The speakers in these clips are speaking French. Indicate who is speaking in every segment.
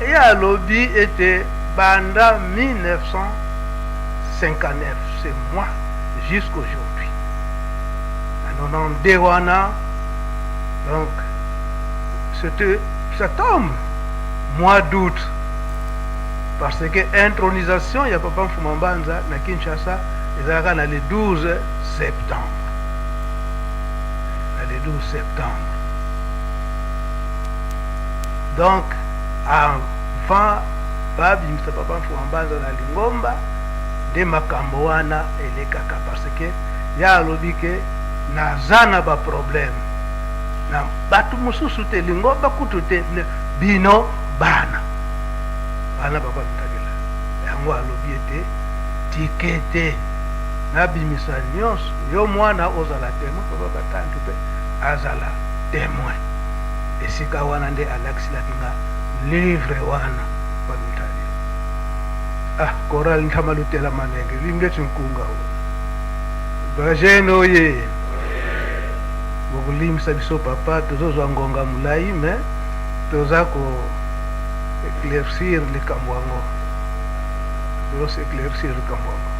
Speaker 1: et à lobby était banda 1959, c'est moi jusqu'aujourd'hui. En 92 wana, donc c'était septembre, mois d'août, parce que intronisation ya Papa Mfumambanza na Kinshasa ezalaka na le 12 septembre. Le 12 septembre. Donc, avant babimisa Papa Mfumambanza na Lingomba, de makambo wana elekaka parce que ya alobi ke naza na ba problème na batu mosusu te Lingomba kutu te bino bana Papa Mutagela yango alobi ete tikete nabimisa nyonso yo mwana ozala témoin Papa Batantu pe azala témoin esika wana nde alakisaki nga livre wana Pamutagela. Koral ntamalutela manenge limlethi nkunga bajeno ye bokulimisa biso papa tozozwa ngonga mulai me toza ko éclaircir likambo yango tozo éclaircir likambo yango.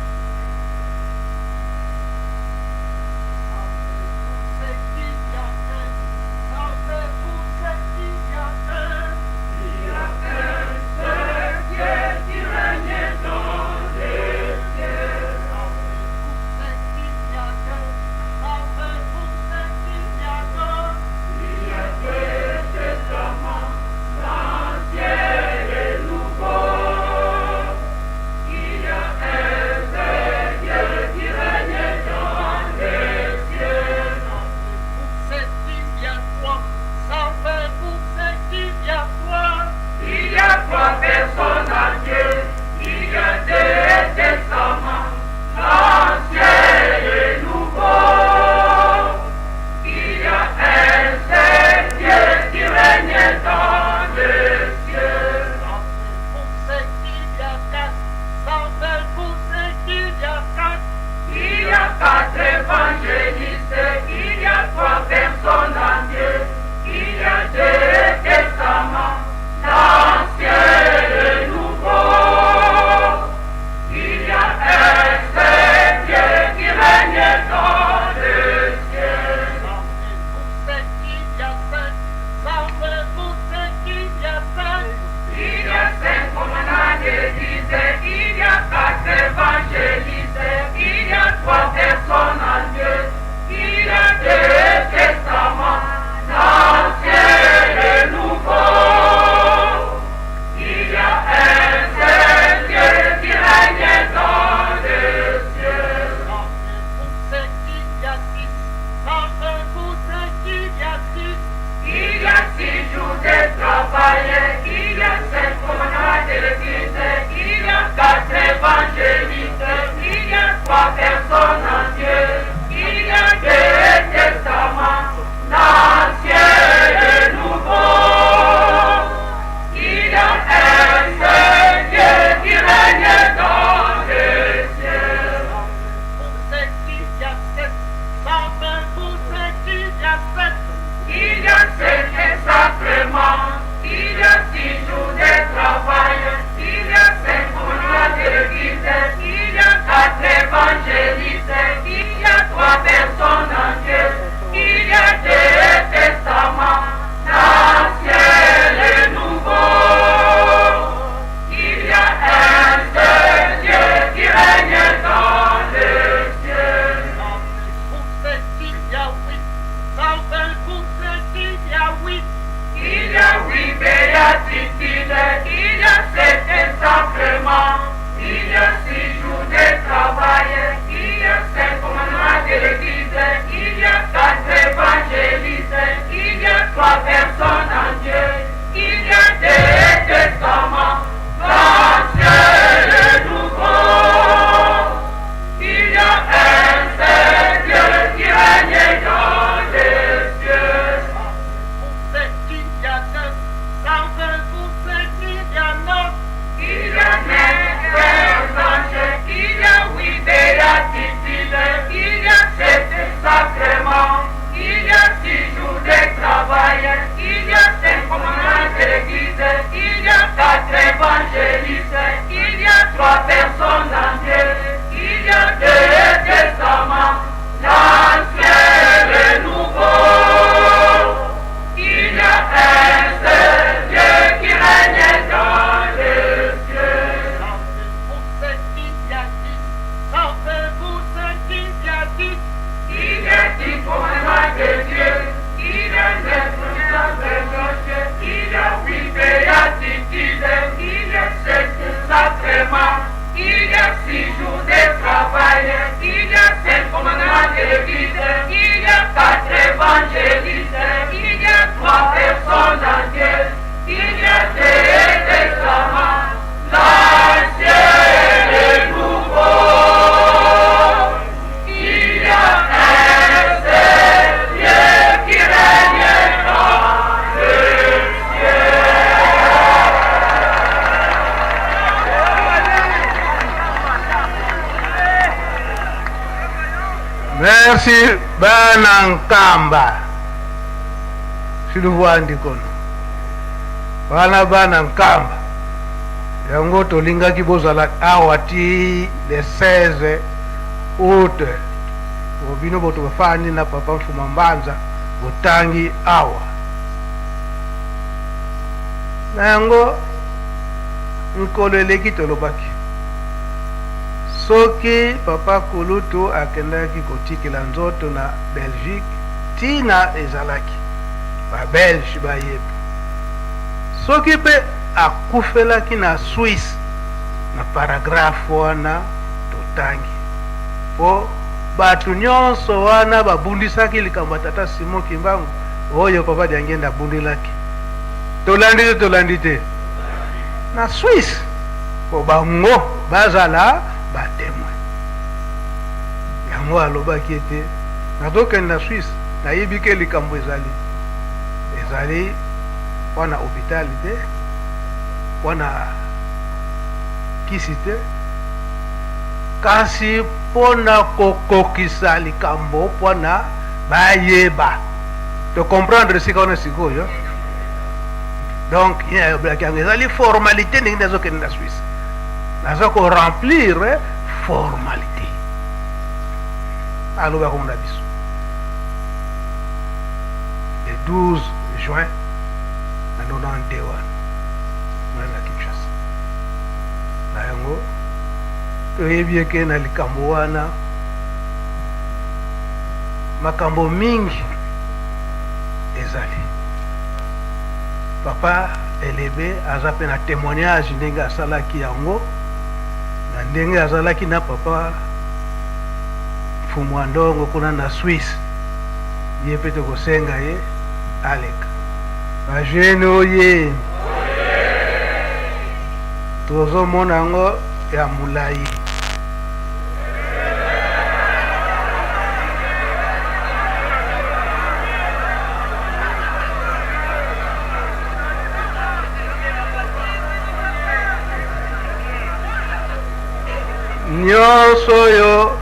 Speaker 2: Il y a 5 commandants de l'église, il y a 4 païens, il y a 5 commandements de l'Église, il y a 4 évangélistes, il y a 3 personnes en Dieu, il y a 2 testaments, l'Ancien et le Nouveau. Il y a un seul Dieu qui règne dans le ciel.
Speaker 1: Merci bana Nkamba. Siluvandi kono. Bana Nkamba. Yango tolinga kibozala awati le 16 août. Bobino boto bafani na papa Mfuma Mbanza botangi awa. Nango nkoleleki tolobaki. Soki papa Kulutu akendaki kotikela nzoto na Belgique, tina ezalaki ba Belge bayebi. Soki pe akufelaki na Suisse, na paragraphe wana totangi po batu nyonso wana babundisaki likambo tata Simon Kimbangu oyo papa Diangenda bundelaki. Tolandi te na Suisse po bango bazala batemwe. Yango alobaki ete nazokende na Suisse nayebi ke likambo ezali wana hôpital te, wana kisi te, kasi pona kokokisa likambo pona bayeba to comprendre sika wana sikoyo. Donc ezali formalité ndenge nazokende na Suisse, naza ko remplir formalité. Aloba komona biso le 12 juin na 91 na Kinshasa. Na yango toyebi eke na likambo wana makambo mingi ezali. Papa Elebe aza pe na témoignage ndenge asalaki yango na ndenge azalaki na papa Mfumwa Ndongo kuna na Suisse. Ye pe tokosenga ye aleka bajene oye tozomona yango ya mulai. Nyonso yo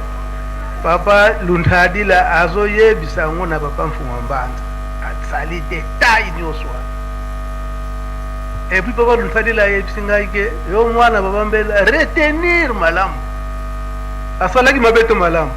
Speaker 1: papa Luntadila azoyebisa yango na papa Mfuma Mbanza asali détail nyonso. Et puis papa Luntadila ayebisi ngai ke yo mwana papa Mbela retenir malamu asalaki mabeto malamu.